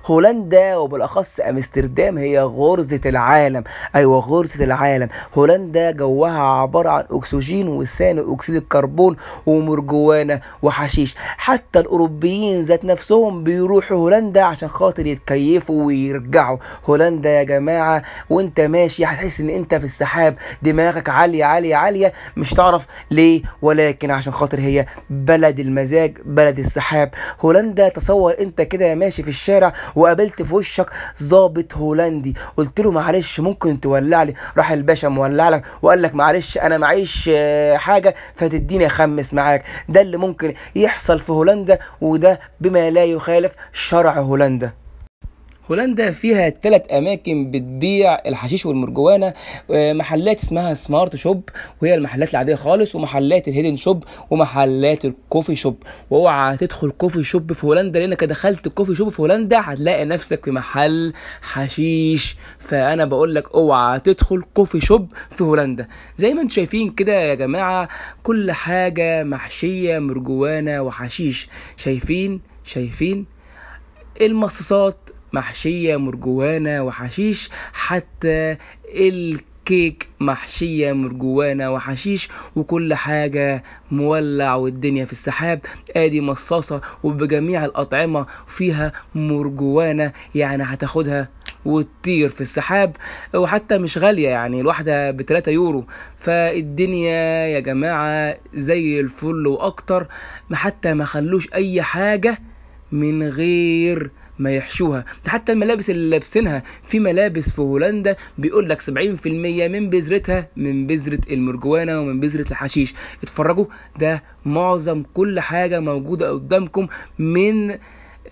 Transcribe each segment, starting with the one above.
هولندا وبالاخص امستردام هي غرزة العالم. ايوه غرزة العالم. هولندا جوها عبارة عن اكسجين وثاني اكسيد الكربون ومرجوانة وحشيش. حتى الاوروبيين ذات نفسهم بيروحوا هولندا عشان خاطر يتكيفوا ويرجعوا. هولندا يا جماعة وانت ماشي هتحس ان انت في السحاب، دماغك عالية عالية عالية، مش تعرف ليه، ولكن عشان خاطر هي بلد المزاج، بلد السحاب. هولندا تصور انت كده ماشي في الشارع وقابلت في وشك ضابط هولندي، قلت له معلش ممكن تولع لي؟ راح الباشا مولع لك وقال لك معلش انا معيش حاجة فتديني اخمس معاك. ده اللي ممكن يحصل في هولندا، وده بما لا يخالف شرع هولندا. هولندا فيها 3 اماكن بتبيع الحشيش والمرجوانه، محلات اسمها سمارت شوب وهي المحلات العاديه خالص، ومحلات الهيدن شوب، ومحلات الكوفي شوب. واوعى تدخل كوفي شوب في هولندا، لانك دخلت الكوفي شوب في هولندا هتلاقي نفسك في محل حشيش. فانا بقول لك اوعى تدخل كوفي شوب في هولندا. زي ما انتم شايفين كده يا جماعه كل حاجه محشيه مرجوانه وحشيش. شايفين المصاصات محشية مرجوانة وحشيش، حتى الكيك محشية مرجوانة وحشيش، وكل حاجة مولع والدنيا في السحاب. ادي مصاصة وبجميع الأطعمة فيها مرجوانة، يعني هتاخدها وتطير في السحاب، وحتى مش غالية، يعني الواحدة ب3 يورو. فالدنيا يا جماعة زي الفل واكتر، حتى ما خلوش اي حاجة من غير ما يحشوها. ده حتى الملابس اللي لابسينها، في ملابس في هولندا بيقول لك 70% من بذرتها من بذرة المرجوانة ومن بذرة الحشيش. اتفرجوا، ده معظم كل حاجة موجودة قدامكم من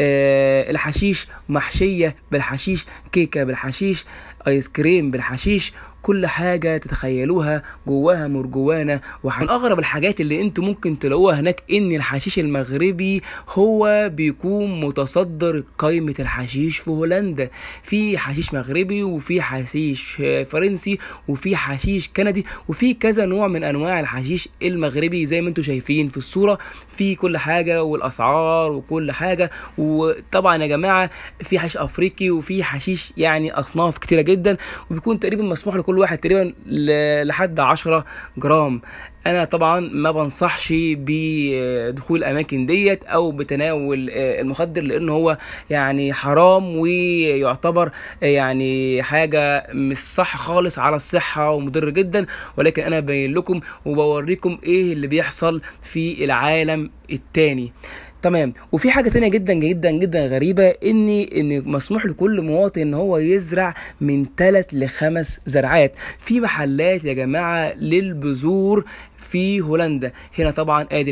الحشيش، محشية بالحشيش، كيكة بالحشيش، ايس كريم بالحشيش، كل حاجة تتخيلوها جواها مرجوانة. ومن أغرب الحاجات اللي انتوا ممكن تلاقوها هناك إن الحشيش المغربي هو بيكون متصدر قائمة الحشيش في هولندا. في حشيش مغربي، وفي حشيش فرنسي، وفي حشيش كندي، وفي كذا نوع من أنواع الحشيش المغربي زي ما انتوا شايفين في الصورة. في كل حاجة والأسعار وكل حاجة. وطبعا يا جماعة في حشيش أفريقي، وفي حشيش يعني أصناف كتيرة جدا، وبيكون تقريبا مسموح لكل واحد تقريبا لحد 10 جرام. انا طبعا ما بنصحش بدخول الاماكن ديت او بتناول المخدر، لان هو يعني حرام ويعتبر يعني حاجة مش صح خالص على الصحة ومضر جدا. ولكن انا ببين لكم وبوريكم ايه اللي بيحصل في العالم التاني. تمام. وفي حاجه تانية جدا جدا جدا غريبه، ان مسموح لكل مواطن ان هو يزرع من 3 ل5 زرعات في محلات يا جماعه للبذور في هولندا. هنا طبعا ادي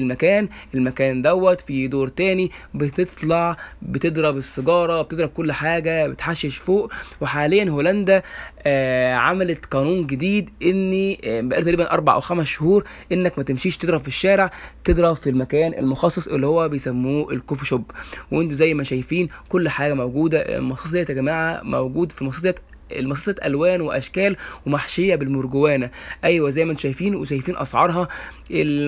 المكان دوت في دور تاني، بتطلع بتضرب السيجاره، بتضرب كل حاجه، بتحشش فوق. وحاليا هولندا عملت قانون جديد ان بقى تقريبا 4 أو 5 شهور انك ما تمشيش تضرب في الشارع، تضرب في المكان المخصص اللي هو بيسموه الكوفي شوب. وانتوا زي ما شايفين كل حاجه موجوده. المصاصات ديت يا جماعه موجود في المصاصات الوان واشكال ومحشيه بالمرجوانه. ايوه زي ما انتم شايفين، وشايفين اسعارها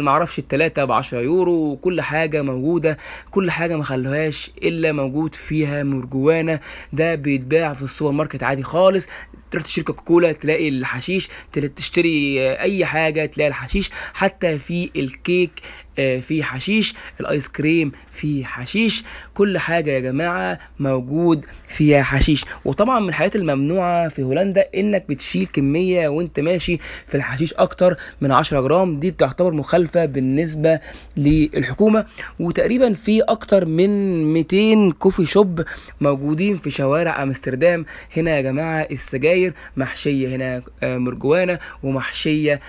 معرفش ال3 ب10 يورو، وكل حاجه موجوده، كل حاجه ما خلوهاش الا موجود فيها مرجوانه. ده بيتباع في السوبر ماركت عادي خالص. تروح تشتري كوكاكولا تلاقي الحشيش، تشتري اي حاجه تلاقي الحشيش، حتى في الكيك في حشيش، الايس كريم في حشيش، كل حاجه يا جماعه موجود فيها حشيش. وطبعا من الحاجات الممنوعه في هولندا انك بتشيل كميه وانت ماشي في الحشيش اكتر من 10 جرام. دي بتعتبر مخالفه بالنسبه للحكومه. وتقريبا في اكتر من 200 كوفي شوب موجودين في شوارع امستردام. هنا يا جماعه السجاير محشيه هنا مرجوانه ومحشيه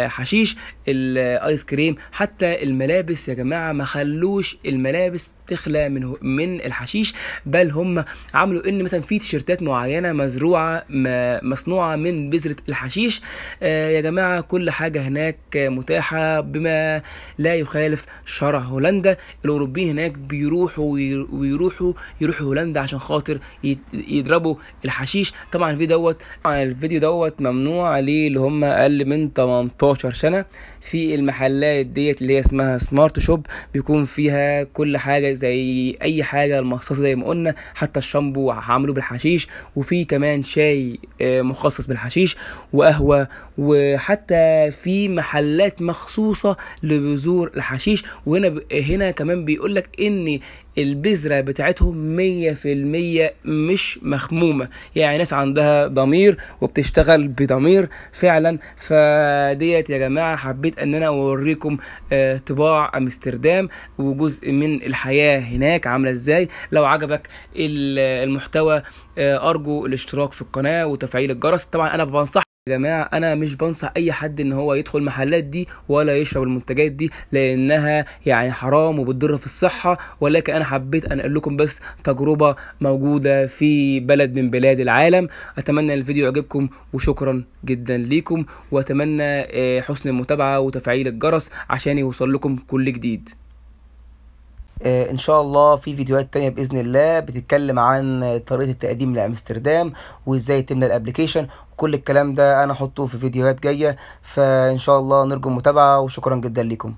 حشيش، الايس كريم، حتى الملابس يا جماعه ما خلوش الملابس تخلى من الحشيش، بل هم عملوا ان مثلا في تيشيرتات معينه مزروعه مصنوعه من بذره الحشيش. يا جماعه كل حاجه هناك متاحه بما لا يخالف شرع هولندا. الاوروبيين هناك بيروحوا هولندا عشان خاطر يضربوا الحشيش. طبعا الفيديو دوت ممنوع عليه اللي هم اقل من 18 سنه في المحلات ديت اللي هي اسمها سمارت شوب، بيكون فيها كل حاجه زي اي حاجه المخصصه زي ما قلنا، حتى الشامبو هعمله بالحشيش، وفي كمان شاي مخصص بالحشيش، وقهوه، وحتى في محلات مخصوصه لبذور الحشيش. هنا كمان بيقولك ان البذرة بتاعتهم 100% مش مخمومة، يعني ناس عندها ضمير وبتشتغل بضمير فعلا. فديت يا جماعة حبيت ان انا اوريكم طباع امستردام وجزء من الحياة هناك عاملة ازاي. لو عجبك المحتوى ارجو الاشتراك في القناة وتفعيل الجرس. طبعا انا بنصح يا جماعة، انا مش بنصح اي حد ان هو يدخل المحلات دي ولا يشرب المنتجات دي، لانها يعني حرام وبتضر في الصحة. ولكن انا حبيت انقل لكم بس تجربة موجودة في بلد من بلاد العالم. اتمنى الفيديو يعجبكم، وشكرا جدا ليكم، واتمنى حسن المتابعة وتفعيل الجرس عشان يوصل لكم كل جديد. ان شاء الله في فيديوهات تانية باذن الله بتتكلم عن طريقة التقديم لامستردام وازاي تملى الابليكيشن. كل الكلام ده انا احطه في فيديوهات جاية، فان شاء الله نرجو المتابعة، وشكرا جدا لكم.